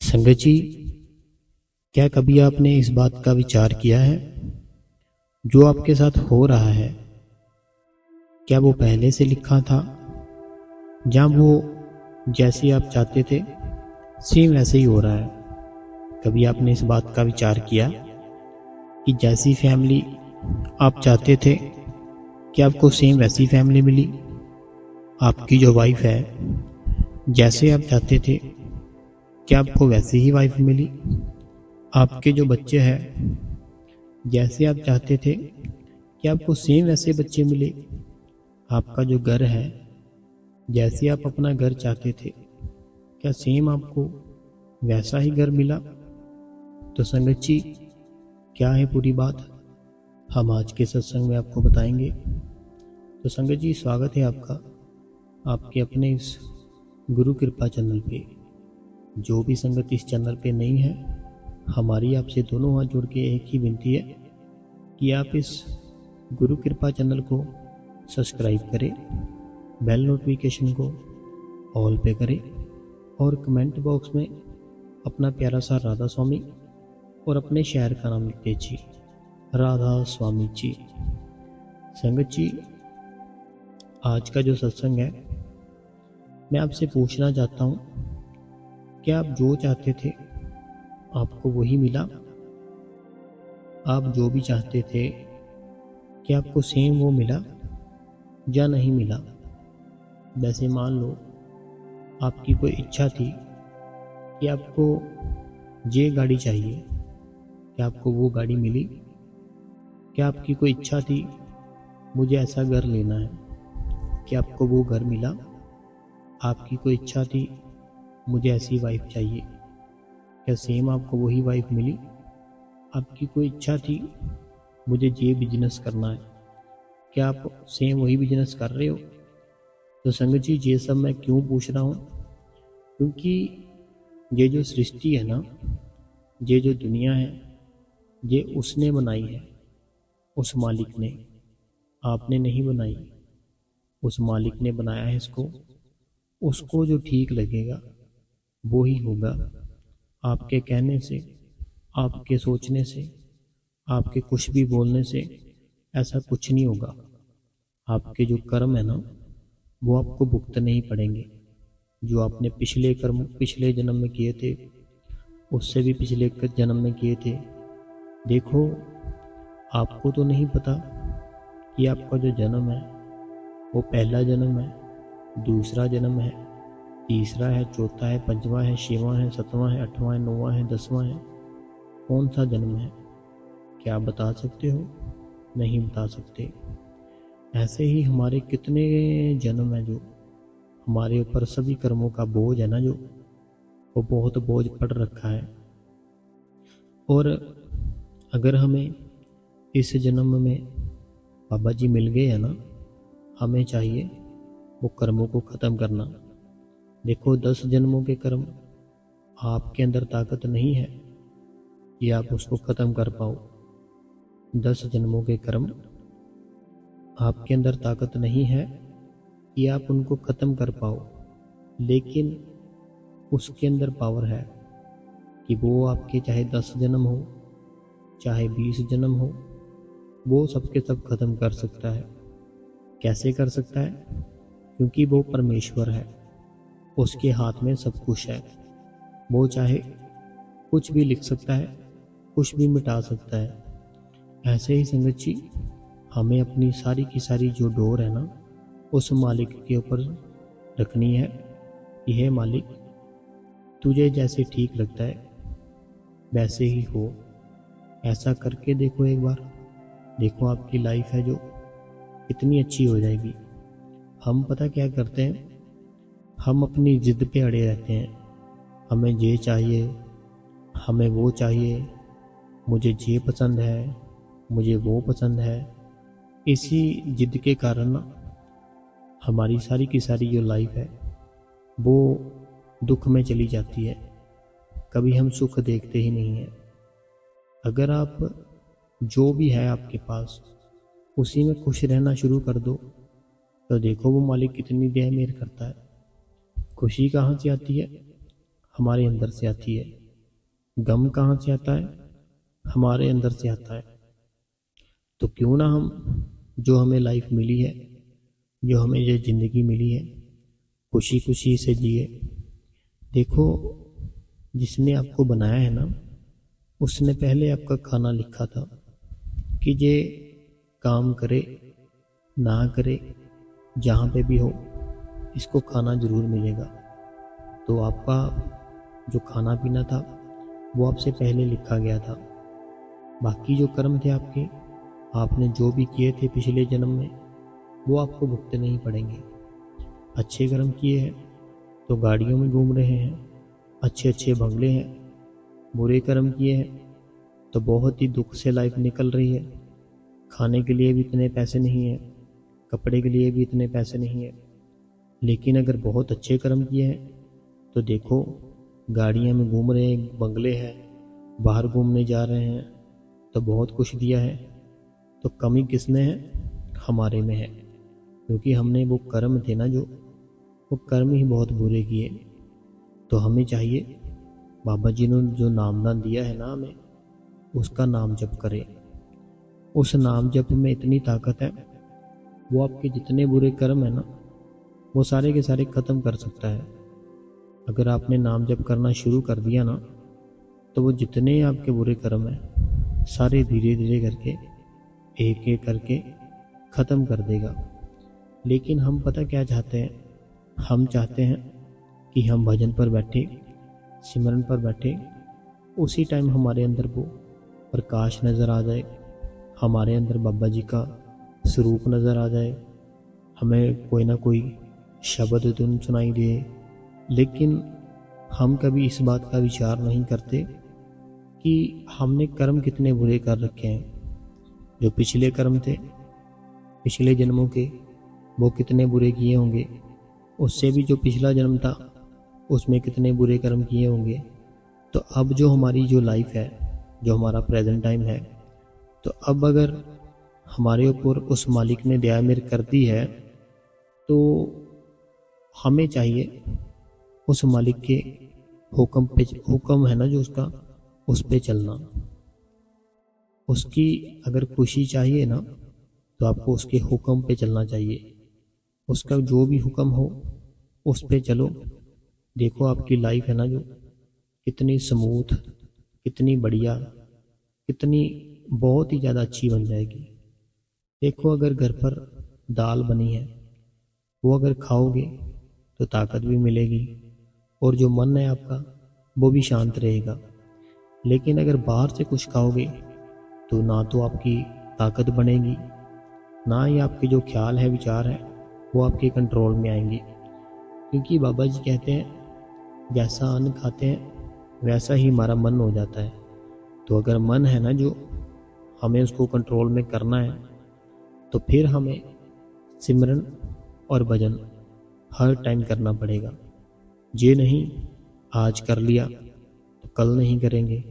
संगत जी, क्या कभी आपने इस बात का विचार किया है, जो आपके साथ हो रहा है क्या वो पहले से लिखा था, या वो जैसे आप चाहते थे सेम वैसे ही हो रहा है? कभी आपने इस बात का विचार किया कि जैसी फैमिली आप चाहते थे कि आपको सेम वैसी फैमिली मिली? आपकी जो वाइफ है, जैसे आप चाहते थे क्या आपको वैसी ही वाइफ मिली? आपके जो बच्चे हैं, जैसे आप चाहते थे कि आपको सेम वैसे बच्चे मिले? आपका जो घर है, जैसे आप अपना घर चाहते थे क्या सेम आपको वैसा ही घर मिला? तो संगत जी, क्या है पूरी बात, हम आज के सत्संग में आपको बताएंगे। तो संगत जी, स्वागत है आपका आपके अपने इस गुरु कृपा चैनल पे। जो भी संगत इस चैनल पे नहीं है, हमारी आपसे दोनों हाथ जोड़ के एक ही विनती है कि आप इस गुरु कृपा चैनल को सब्सक्राइब करें, बेल नोटिफिकेशन को ऑल पे करें और कमेंट बॉक्स में अपना प्यारा सा राधा स्वामी और अपने शहर का नाम लिख दीजिए, राधा स्वामी जी। संगत जी, आज का जो सत्संग है, मैं आपसे पूछना चाहता हूँ, क्या आप जो चाहते थे आपको वही मिला? आप जो भी चाहते थे क्या आपको सेम वो मिला या नहीं मिला? वैसे मान लो आपकी कोई इच्छा थी कि आपको ये गाड़ी चाहिए, क्या आपको वो गाड़ी मिली? क्या आपकी कोई इच्छा थी मुझे ऐसा घर लेना है, क्या आपको वो घर मिला? आपकी कोई इच्छा थी मुझे ऐसी वाइफ चाहिए, क्या सेम आपको वही वाइफ मिली? आपकी कोई इच्छा थी मुझे ये बिजनेस करना है, क्या आप सेम वही बिजनेस कर रहे हो? तो संगत जी, ये सब मैं क्यों पूछ रहा हूँ, क्योंकि ये जो सृष्टि है ना, ये जो दुनिया है, ये उसने बनाई है, उस मालिक ने, आपने नहीं बनाई। उस मालिक ने बनाया है इसको, उसको जो ठीक लगेगा वो ही होगा। आपके कहने से, आपके सोचने से, आपके कुछ भी बोलने से ऐसा कुछ नहीं होगा। आपके जो कर्म है ना, वो आपको भुगतने ही पड़ेंगे। जो आपने पिछले कर्म पिछले जन्म में किए थे, उससे भी पिछले जन्म में किए थे। देखो, आपको तो नहीं पता कि आपका जो जन्म है वो पहला जन्म है, दूसरा जन्म है, तीसरा है, चौथा है, पंचवां है, छठवां है, सातवां है, आठवां है, नौवां है, 10वां है, कौन सा जन्म है? क्या आप बता सकते हो? नहीं बता सकते। ऐसे ही हमारे कितने जन्म है, जो हमारे ऊपर सभी कर्मों का बोझ है ना, जो वो बहुत बोझ पड़ रखा है। और अगर हमें इस जन्म में बाबा जी मिल गए हैं ना, हमें चाहिए वो कर्मों को ख़त्म करना। देखो, 10 जन्मों के कर्म आपके अंदर ताकत नहीं है कि आप उसको ख़त्म कर पाओ। 10 जन्मों के कर्म आपके अंदर ताकत नहीं है कि आप उनको ख़त्म कर पाओ, लेकिन उसके अंदर पावर है कि वो आपके चाहे 10 जन्म हो, चाहे 20 जन्म हो, वो सबके सब ख़त्म कर सकता है। कैसे कर सकता है? क्योंकि वो परमेश्वर है, उसके हाथ में सब कुछ है। वो चाहे कुछ भी लिख सकता है, कुछ भी मिटा सकता है। ऐसे ही संगत जी, हमें अपनी सारी की सारी जो डोर है ना, उस मालिक के ऊपर रखनी है कि हे मालिक, तुझे जैसे ठीक लगता है वैसे ही हो। ऐसा करके देखो एक बार, देखो आपकी लाइफ है जो कितनी अच्छी हो जाएगी। हम पता क्या करते हैं, हम अपनी ज़िद पे अड़े रहते हैं। हमें ये चाहिए, हमें वो चाहिए, मुझे ये पसंद है, मुझे वो पसंद है। इसी ज़िद के कारण ना हमारी सारी की सारी जो लाइफ है वो दुख में चली जाती है। कभी हम सुख देखते ही नहीं हैं। अगर आप जो भी है आपके पास उसी में खुश रहना शुरू कर दो, तो देखो वो मालिक कितनी दया मेहर करता है। खुशी कहाँ से आती है? हमारे अंदर से आती है। गम कहाँ से आता है? हमारे अंदर से आता है। तो क्यों ना हम जो हमें लाइफ मिली है, जो हमें ये ज़िंदगी मिली है, खुशी खुशी से जिए। देखो, जिसने आपको बनाया है ना, उसने पहले आपका खाना लिखा था कि ये काम करे ना करे, जहाँ पे भी हो, इसको खाना ज़रूर मिलेगा। तो आपका जो खाना पीना था वो आपसे पहले लिखा गया था। बाकी जो कर्म थे आपके, आपने जो भी किए थे पिछले जन्म में, वो आपको भुगतने नहीं पड़ेंगे। अच्छे कर्म किए हैं तो गाड़ियों में घूम रहे हैं, अच्छे अच्छे बंगले हैं। बुरे कर्म किए हैं तो बहुत ही दुख से लाइफ निकल रही है। खाने के लिए भी इतने पैसे नहीं हैं, कपड़े के लिए भी इतने पैसे नहीं हैं। लेकिन अगर बहुत अच्छे कर्म किए हैं तो देखो, गाड़ियाँ में घूम रहे हैं, बंगले हैं, बाहर घूमने जा रहे हैं, तो बहुत कुछ दिया है। तो कमी किसमें है? हमारे में है, क्योंकि हमने वो कर्म थे ना, जो वो कर्म ही बहुत बुरे किए। तो हमें चाहिए, बाबा जी ने जो नामदान दिया है ना हमें, उसका नाम जप करें। उस नाम जप में इतनी ताकत है, वो आपके जितने बुरे कर्म है ना, वो सारे के सारे ख़त्म कर सकता है। अगर आपने नाम जप करना शुरू कर दिया ना, तो वो जितने आपके बुरे कर्म हैं सारे धीरे धीरे करके, एक एक करके ख़त्म कर देगा। लेकिन हम पता क्या चाहते हैं? हम चाहते हैं कि हम भजन पर बैठे, सिमरन पर बैठे, उसी टाइम हमारे अंदर वो प्रकाश नज़र आ जाए, हमारे अंदर बाबा जी का स्वरूप नज़र आ जाए, हमें कोई ना कोई शब्द धुन सुनाई दे। लेकिन हम कभी इस बात का विचार नहीं करते कि हमने कर्म कितने बुरे कर रखे हैं। जो पिछले कर्म थे, पिछले जन्मों के, वो कितने बुरे किए होंगे। उससे भी जो पिछला जन्म था, उसमें कितने बुरे कर्म किए होंगे। तो अब जो हमारी जो लाइफ है, जो हमारा प्रेजेंट टाइम है, तो अब अगर हमारे ऊपर उस मालिक ने दया मेहर कर दी है, तो हमें चाहिए उस मालिक के हुक्म है ना जो उसका, उस पे चलना। उसकी अगर खुशी चाहिए ना, तो आपको उसके हुक्म पे चलना चाहिए। उसका जो भी हुक्म हो उस पे चलो। देखो आपकी लाइफ है ना जो, कितनी स्मूथ, कितनी बढ़िया, कितनी बहुत ही ज़्यादा अच्छी बन जाएगी। देखो, अगर घर पर दाल बनी है, वो अगर खाओगे तो ताकत भी मिलेगी, और जो मन है आपका वो भी शांत रहेगा। लेकिन अगर बाहर से कुछ खाओगे तो ना तो आपकी ताकत बनेगी, ना ही आपके जो ख्याल है, विचार है, वो आपके कंट्रोल में आएंगे। क्योंकि बाबा जी कहते हैं, जैसा अन्न खाते हैं वैसा ही हमारा मन हो जाता है। तो अगर मन है ना जो, हमें उसको कंट्रोल में करना है, तो फिर हमें सिमरन और भजन हर टाइम करना पड़ेगा। ये नहीं आज कर लिया तो कल नहीं करेंगे,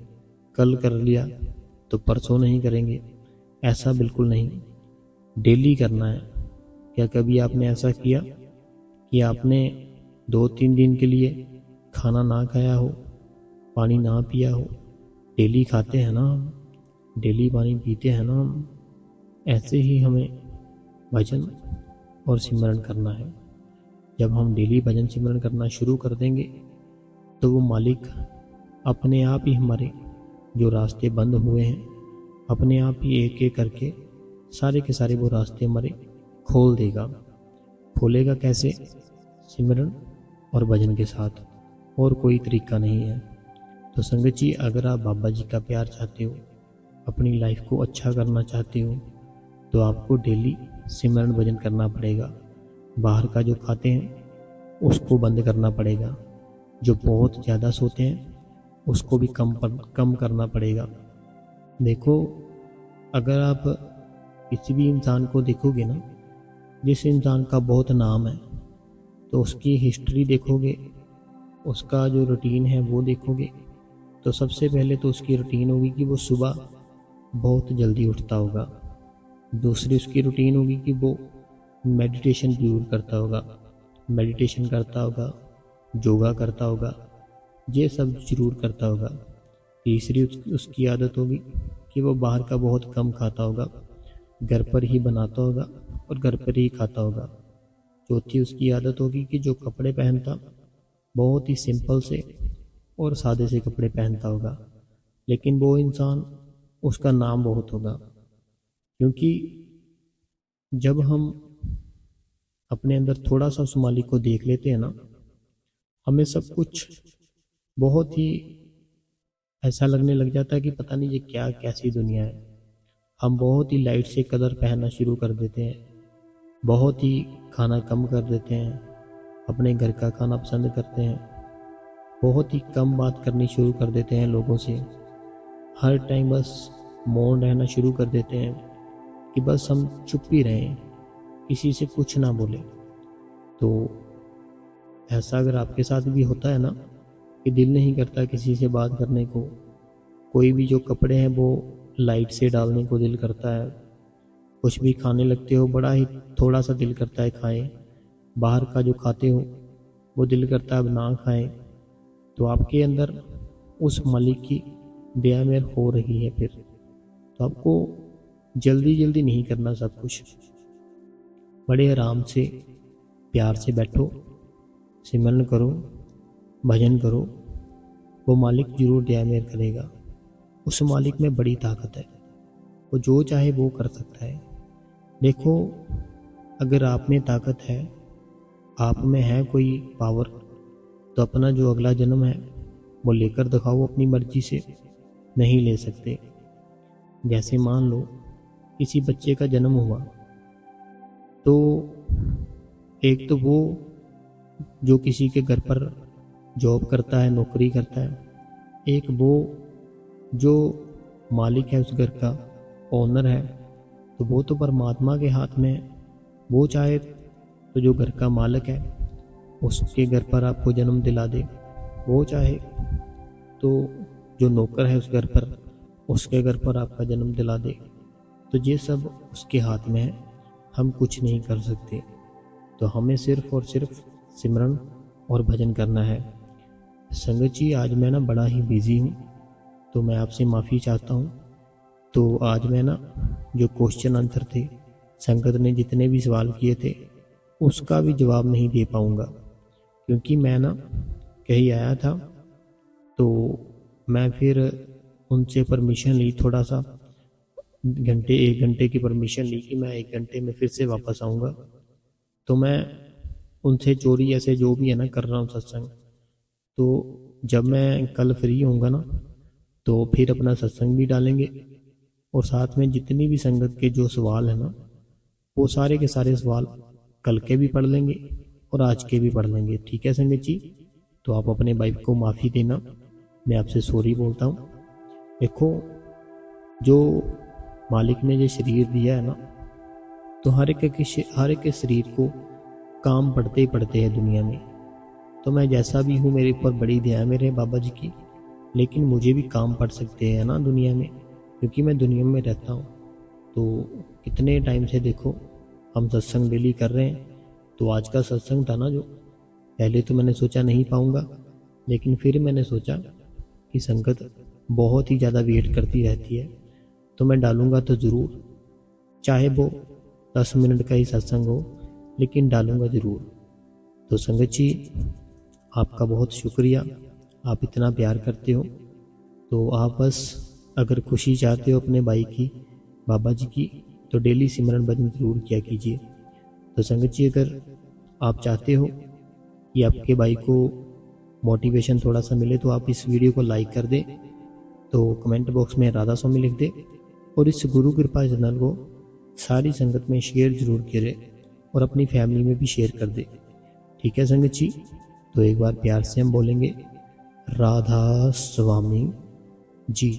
कल कर लिया तो परसों नहीं करेंगे, ऐसा बिल्कुल नहीं। डेली करना है। क्या कभी आपने ऐसा किया कि आपने 2-3 दिन के लिए खाना ना खाया हो, पानी ना पिया हो? डेली खाते हैं ना हम, डेली पानी पीते हैं ना हम। ऐसे ही हमें भजन और सिमरन करना है। जब हम डेली भजन सिमरन करना शुरू कर देंगे, तो वो मालिक अपने आप ही हमारे जो रास्ते बंद हुए हैं, अपने आप ही एक एक करके सारे के सारे वो रास्ते हमारे खोल देगा। खोलेगा कैसे? सिमरन और भजन के साथ, और कोई तरीका नहीं है। तो संगत जी, अगर आप बाबा जी का प्यार चाहते हो, अपनी लाइफ को अच्छा करना चाहते हो, तो आपको डेली सिमरन भजन करना पड़ेगा। बाहर का जो खाते हैं उसको बंद करना पड़ेगा। जो बहुत ज़्यादा सोते हैं उसको भी कम करना पड़ेगा। देखो, अगर आप किसी भी इंसान को देखोगे ना, जिस इंसान का बहुत नाम है, तो उसकी हिस्ट्री देखोगे, उसका जो रूटीन है वो देखोगे, तो सबसे पहले तो उसकी रूटीन होगी कि वो सुबह बहुत जल्दी उठता होगा। दूसरी उसकी रूटीन होगी कि वो मेडिटेशन जरूर करता होगा, योगा करता होगा, ये सब जरूर करता होगा। तीसरी उसकी आदत होगी कि वो बाहर का बहुत कम खाता होगा, घर पर ही बनाता होगा और घर पर ही खाता होगा। चौथी उसकी आदत होगी कि जो कपड़े पहनता बहुत ही सिंपल से और सादे से कपड़े पहनता होगा, लेकिन वो इंसान, उसका नाम बहुत होगा। क्योंकि जब हम अपने अंदर थोड़ा सा उस मालिक को देख लेते हैं ना, हमें सब कुछ बहुत ही ऐसा लगने लग जाता है कि पता नहीं ये क्या कैसी दुनिया है। हम बहुत ही लाइट से कलर पहनना शुरू कर देते हैं, बहुत ही खाना कम कर देते हैं, अपने घर का खाना पसंद करते हैं, बहुत ही कम बात करनी शुरू कर देते हैं लोगों से, हर टाइम बस मौन रहना शुरू कर देते हैं कि बस हम चुप ही रहें, किसी से कुछ ना बोले। तो ऐसा अगर आपके साथ भी होता है ना कि दिल नहीं करता किसी से बात करने को, कोई भी जो कपड़े हैं वो लाइट से डालने को दिल करता है, कुछ भी खाने लगते हो बड़ा ही थोड़ा सा दिल करता है खाएं, बाहर का जो खाते हो वो दिल करता है अब ना खाएं, तो आपके अंदर उस मालिक की दया मेहर हो रही है। फिर तो आपको जल्दी जल्दी नहीं करना सब कुछ, बड़े आराम से प्यार से बैठो, सिमरन करो, भजन करो, वो मालिक जरूर दया मेहर करेगा। उस मालिक में बड़ी ताकत है, वो जो चाहे वो कर सकता है। देखो, अगर आप में ताकत है, आप में है कोई पावर, तो अपना जो अगला जन्म है वो लेकर दिखाओ अपनी मर्जी से। नहीं ले सकते। जैसे मान लो किसी बच्चे का जन्म हुआ, तो एक तो वो जो किसी के घर पर जॉब करता है, नौकरी करता है, एक वो जो मालिक है उस घर का, ओनर है, तो वो तो परमात्मा के हाथ में है। वो चाहे तो जो घर का मालिक है उसके घर पर आपको जन्म दिला दे, वो चाहे तो जो नौकर है उस घर पर, उसके घर पर आपका जन्म दिला दे। तो ये सब उसके हाथ में है, हम कुछ नहीं कर सकते। तो हमें सिर्फ और सिर्फ सिमरन और भजन करना है। संगत जी, आज मैं ना बड़ा ही बिजी हूँ, तो मैं आपसे माफ़ी चाहता हूँ। तो आज मैं ना जो क्वेश्चन आंसर थे, संगत ने जितने भी सवाल किए थे, उसका भी जवाब नहीं दे पाऊँगा, क्योंकि मैं ना कहीं आया था, तो मैं फिर उनसे परमिशन ली, थोड़ा सा एक घंटे की परमिशन ली कि मैं 1 घंटे में फिर से वापस आऊँगा। तो मैं उनसे चोरी ऐसे जो भी है ना कर रहा हूँ सत्संग। तो जब मैं कल फ्री होऊंगा ना, तो फिर अपना सत्संग भी डालेंगे, और साथ में जितनी भी संगत के जो सवाल है ना, वो सारे के सारे सवाल कल के भी पढ़ लेंगे और आज के भी पढ़ लेंगे। ठीक है संगत जी? तो आप अपने भाई को माफ़ी देना, मैं आपसे सॉरी बोलता हूँ। देखो, जो मालिक ने जो शरीर दिया है ना, तो हर एक के शरीर को काम पड़ते ही पड़ते हैं दुनिया में। तो मैं जैसा भी हूँ, मेरे ऊपर बड़ी दया है मेरे बाबा जी की, लेकिन मुझे भी काम पड़ सकते हैं ना दुनिया में, क्योंकि मैं दुनिया में रहता हूँ। तो कितने टाइम से देखो हम सत्संग डेली कर रहे हैं। तो आज का सत्संग था ना, जो पहले तो मैंने सोचा नहीं पाऊँगा, लेकिन फिर मैंने सोचा कि संगत बहुत ही ज़्यादा वेट करती रहती है, तो मैं डालूँगा तो ज़रूर, चाहे वो 10 मिनट का ही सत्संग हो, लेकिन डालूँगा ज़रूर। तो संगत जी, आपका बहुत शुक्रिया, आप इतना प्यार करते हो। तो आप बस अगर खुशी चाहते हो अपने भाई की, बाबा जी की, तो डेली सिमरन भजन ज़रूर किया कीजिए। तो संगत जी, अगर आप चाहते हो कि आपके भाई को मोटिवेशन थोड़ा सा मिले, तो आप इस वीडियो को लाइक कर दें, तो कमेंट बॉक्स में राधा स्वामी लिख दे, और इस गुरु कृपा चैनल को सारी संगत में शेयर जरूर करें और अपनी फैमिली में भी शेयर कर दे। ठीक है संगत जी? तो एक बार प्यार से हम बोलेंगे राधा स्वामी जी।